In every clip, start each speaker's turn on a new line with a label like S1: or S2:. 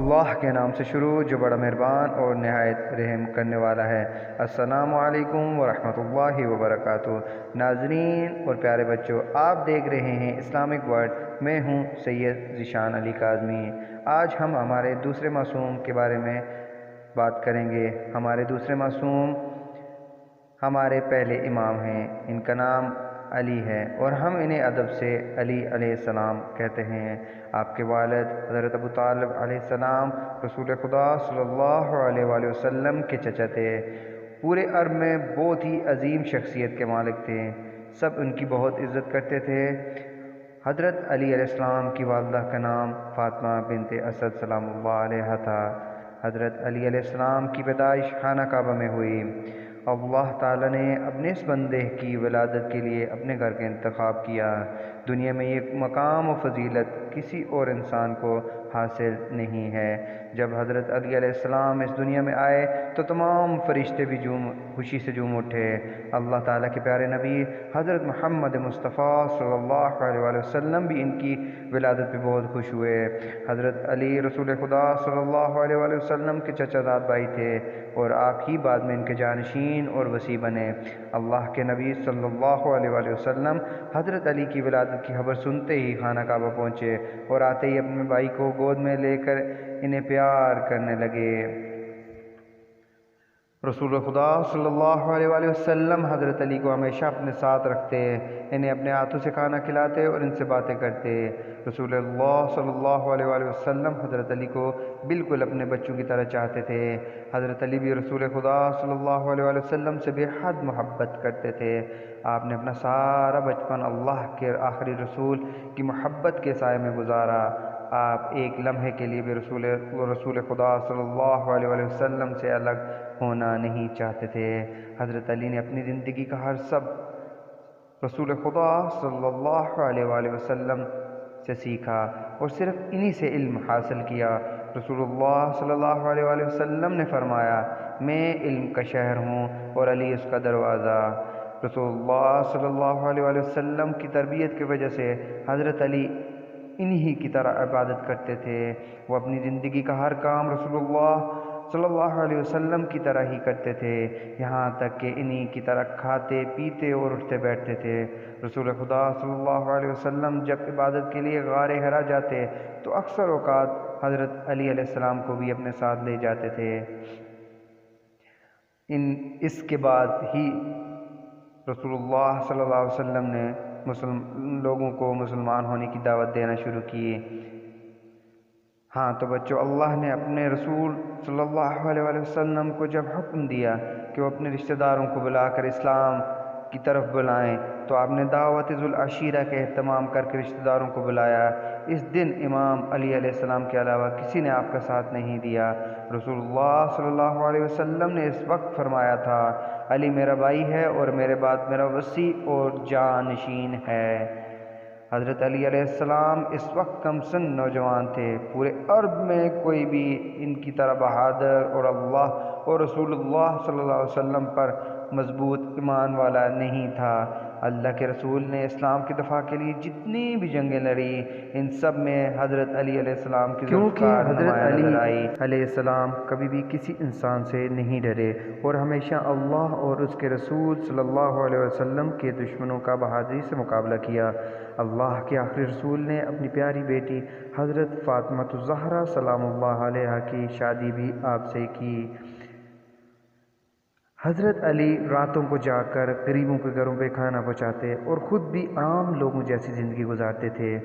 S1: اللہ کے نام سے شروع جو بڑا مہربان اور نہایت رحم کرنے والا ہے۔ السلام علیکم ورحمۃ اللہ وبرکاتہ۔ ناظرین اور پیارے بچوں، آپ دیکھ رہے ہیں اسلامک ورڈ۔ میں ہوں سید ذیشان علی کاظمی۔ آج ہم ہمارے دوسرے معصوم کے بارے میں بات کریں گے۔ ہمارے دوسرے معصوم ہمارے پہلے امام ہیں، ان کا نام علی ہے اور ہم انہیں ادب سے علی علیہ السلام کہتے ہیں۔ آپ کے والد حضرت ابو طالب علیہ السلام رسول خدا صلی اللہ علیہ وآلہ وسلم کے چچا تھے۔ پورے عرب میں بہت ہی عظیم شخصیت کے مالک تھے، سب ان کی بہت عزت کرتے تھے۔ حضرت علی علیہ السلام کی والدہ کا نام فاطمہ بنت اسد سلام اللہ علیہا تھا۔ حضرت علی علیہ السلام کی پیدائش خانہ کعبہ میں ہوئی۔ اللہ تعالیٰ نے اپنے اس بندے کی ولادت کے لیے اپنے گھر کا انتخاب کیا۔ دنیا میں یہ مقام و فضیلت کسی اور انسان کو حاصل نہیں ہے۔ جب حضرت علی علیہ السلام اس دنیا میں آئے تو تمام فرشتے بھی خوشی سے جھوم اٹھے۔ اللہ تعالیٰ کے پیارے نبی حضرت محمد مصطفیٰ صلی اللہ علیہ وآلہ وسلم بھی ان کی ولادت پہ بہت خوش ہوئے۔ حضرت علی رسول خدا صلی اللہ علیہ وآلہ وسلم کے چچا زاد بھائی تھے اور آپ ہی بعد میں ان کے جانشین اور وصی بنے۔ اللہ کے نبی صلی اللہ علیہ وآلہ وسلم حضرت علی کی ولادت کی خبر سنتے ہی خانہ کعبہ پہنچے اور آتے ہی اپنے بھائی کو گود میں لے کر انہیں پیار کرنے لگے۔ رسول خدا صلی اللہ علیہ وآلہ وسلم حضرت علی کو ہمیشہ اپنے ساتھ رکھتے، انہیں اپنے ہاتھوں سے کھانا کھلاتے اور ان سے باتیں کرتے۔ رسول اللہ صلی اللہ علیہ وآلہ وسلم حضرت علی کو بالکل اپنے بچوں کی طرح چاہتے تھے۔ حضرت علی بھی رسول خدا صلی اللہ علیہ وآلہ وسلم سے بے حد محبت کرتے تھے۔ آپ نے اپنا سارا بچپن اللہ کے آخری رسول کی محبت کے سائے میں گزارا۔ آپ ایک لمحے کے لیے بھی رسول خدا صلی اللہ علیہ وآلہ وسلم سے الگ ہونا نہیں چاہتے تھے۔ حضرت علی نے اپنی زندگی کا ہر سبق رسول خدا صلی اللہ علیہ وآلہ وسلم سے سیکھا اور صرف انہی سے علم حاصل کیا۔ رسول اللہ صلی اللہ علیہ وآلہ وسلم نے فرمایا، میں علم کا شہر ہوں اور علی اس کا دروازہ۔ رسول اللہ صلی اللہ علیہ وآلہ وسلم کی تربیت کی وجہ سے حضرت علی انہی کی طرح عبادت کرتے تھے۔ وہ اپنی زندگی کا ہر کام رسول اللہ صلی اللہ علیہ وسلم کی طرح ہی کرتے تھے، یہاں تک کہ انہی کی طرح کھاتے پیتے اور اٹھتے بیٹھتے تھے۔ رسول خدا صلی اللہ علیہ وسلم جب عبادت کے لیے غار حرا جاتے تو اکثر اوقات حضرت علی علیہ السلام کو بھی اپنے ساتھ لے جاتے تھے۔ اس کے بعد ہی رسول اللہ صلی اللہ علیہ وسلم نے لوگوں کو مسلمان ہونے کی دعوت دینا شروع کی۔ ہاں تو بچوں، اللہ نے اپنے رسول صلی اللہ علیہ وآلہ وسلم کو جب حکم دیا کہ وہ اپنے رشتہ داروں کو بلا کر اسلام کی طرف بلائیں تو آپ نے دعوت ذو العشیرہ کا اہتمام کر کے رشتہ داروں کو بلایا۔ اس دن امام علی علیہ السلام کے علاوہ کسی نے آپ کا ساتھ نہیں دیا۔ رسول اللہ صلی اللہ علیہ وسلم نے اس وقت فرمایا تھا، علی میرا بھائی ہے اور میرے بعد میرا وصی اور جانشین ہے۔ حضرت علی علیہ السلام اس وقت کم سن نوجوان تھے۔ پورے عرب میں کوئی بھی ان کی طرح بہادر اور اللہ اور رسول اللہ صلی اللہ علیہ وسلم پر مضبوط ایمان والا نہیں تھا۔ اللہ کے رسول نے اسلام کی دفاع کے لیے جتنی بھی جنگیں لڑی، ان سب میں حضرت علی علیہ السلام کی ذوالفقار نمایاں نظر آئی۔ علیہ السلام کبھی بھی کسی انسان سے نہیں ڈرے اور ہمیشہ اللہ اور اس کے رسول صلی اللہ علیہ وسلم کے دشمنوں کا بہادری سے مقابلہ کیا۔ اللہ کے آخری رسول نے اپنی پیاری بیٹی حضرت فاطمہ الزہرا سلام اللہ علیہا کی شادی بھی آپ سے کی۔ حضرت علی راتوں کو جا کر غریبوں کے گھروں پہ کھانا پہنچاتے اور خود بھی عام لوگوں جیسی زندگی گزارتے تھے۔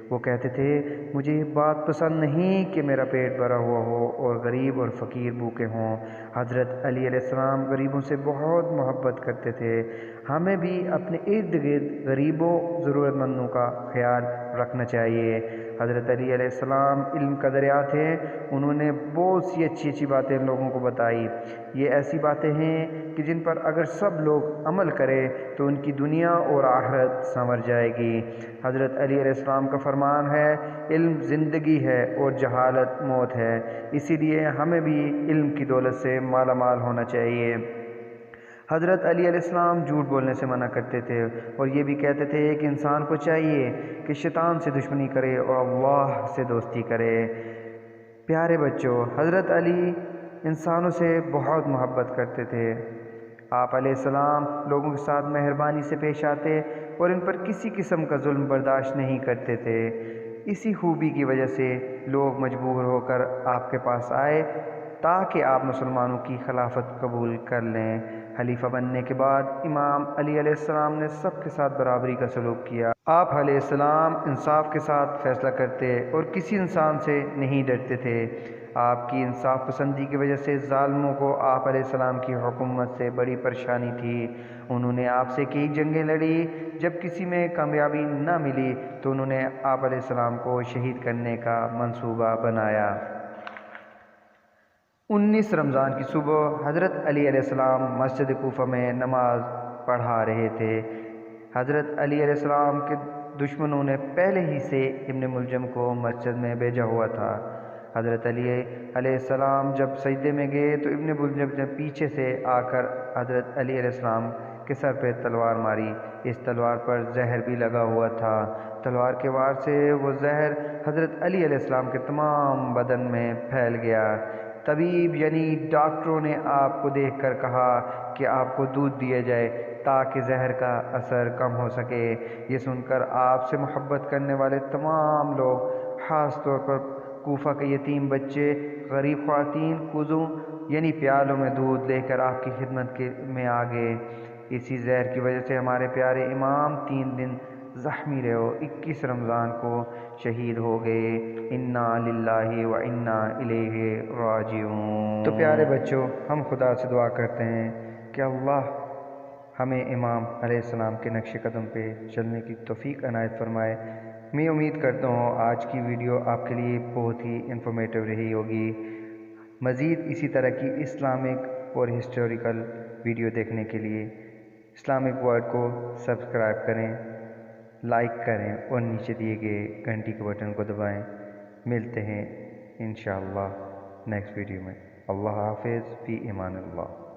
S1: وہ کہتے تھے، مجھے یہ بات پسند نہیں کہ میرا پیٹ بھرا ہوا ہو اور غریب اور فقیر بھوکے ہوں۔ حضرت علی علیہ السلام غریبوں سے بہت محبت کرتے تھے۔ ہمیں بھی اپنے ارد گرد غریبوں ضرورت مندوں کا خیال رکھنا چاہیے۔ حضرت علی علیہ السلام علم کا دریا تھے، انہوں نے بہت سی اچھی باتیں لوگوں کو بتائی۔ یہ ایسی باتیں ہیں کہ جن پر اگر سب لوگ عمل کریں تو ان کی دنیا اور آخرت سنور جائے گی۔ حضرت علی علیہ السلام کا فرمان ہے، علم زندگی ہے اور جہالت موت ہے، اسی لیے ہمیں بھی علم کی دولت سے مالا مال ہونا چاہیے۔ حضرت علی علیہ السلام جھوٹ بولنے سے منع کرتے تھے اور یہ بھی کہتے تھے کہ انسان کو چاہیے کہ شیطان سے دشمنی کرے اور اللہ سے دوستی کرے۔ پیارے بچوں، حضرت علی انسانوں سے بہت محبت کرتے تھے۔ آپ علیہ السلام لوگوں کے ساتھ مہربانی سے پیش آتے اور ان پر کسی قسم کا ظلم برداشت نہیں کرتے تھے۔ اسی خوبی کی وجہ سے لوگ مجبور ہو کر آپ کے پاس آئے تاکہ آپ مسلمانوں کی خلافت قبول کر لیں۔ خلیفہ بننے کے بعد امام علی علیہ السلام نے سب کے ساتھ برابری کا سلوک کیا۔ آپ علیہ السلام انصاف کے ساتھ فیصلہ کرتے اور کسی انسان سے نہیں ڈرتے تھے۔ آپ کی انصاف پسندی کی وجہ سے ظالموں کو آپ علیہ السلام کی حکومت سے بڑی پریشانی تھی۔ انہوں نے آپ سے کئی جنگیں لڑی۔ جب کسی میں کامیابی نہ ملی تو انہوں نے آپ علیہ السلام کو شہید کرنے کا منصوبہ بنایا۔ 19 رمضان کی صبح حضرت علی علیہ السلام مسجد کوفہ میں نماز پڑھا رہے تھے۔ حضرت علی علیہ السلام کے دشمنوں نے پہلے ہی سے ابن ملجم کو مسجد میں بھیجا ہوا تھا۔ حضرت علی علیہ السلام جب سجدے میں گئے تو ابن ملجم نے پیچھے سے آ کر حضرت علی علیہ السلام کے سر پہ تلوار ماری۔ اس تلوار پر زہر بھی لگا ہوا تھا۔ تلوار کے وار سے وہ زہر حضرت علی علیہ السلام کے تمام بدن میں پھیل گیا۔ طبیب یعنی ڈاکٹروں نے آپ کو دیکھ کر کہا کہ آپ کو دودھ دیا جائے تاکہ زہر کا اثر کم ہو سکے۔ یہ سن کر آپ سے محبت کرنے والے تمام لوگ، خاص طور پر کوفہ کے یتیم بچے، غریب خواتین کوزوں یعنی پیالوں میں دودھ لے کر آپ کی خدمت میں آ گئے۔ اسی زہر کی وجہ سے ہمارے پیارے امام 3 دن زخمی رہے اور 21 رمضان کو شہید ہو گئے۔ انا للہ و انا الیہ راجعون۔ تو پیارے بچوں، ہم خدا سے دعا کرتے ہیں کہ اللہ ہمیں امام علیہ السلام کے نقش قدم پہ چلنے کی توفیق عنایت فرمائے۔ میں امید کرتا ہوں آج کی ویڈیو آپ کے لیے بہت ہی انفارمیٹیو رہی ہوگی۔ مزید اسی طرح کی اسلامک اور ہسٹوریکل ویڈیو دیکھنے کے لیے اسلامک ورلڈ کو سبسکرائب کریں، لائک کریں اور نیچے دیے گئے گھنٹی کے بٹن کو دبائیں۔ ملتے ہیں انشاءاللہ نیکسٹ ویڈیو میں۔ اللہ حافظ، فی امان اللہ۔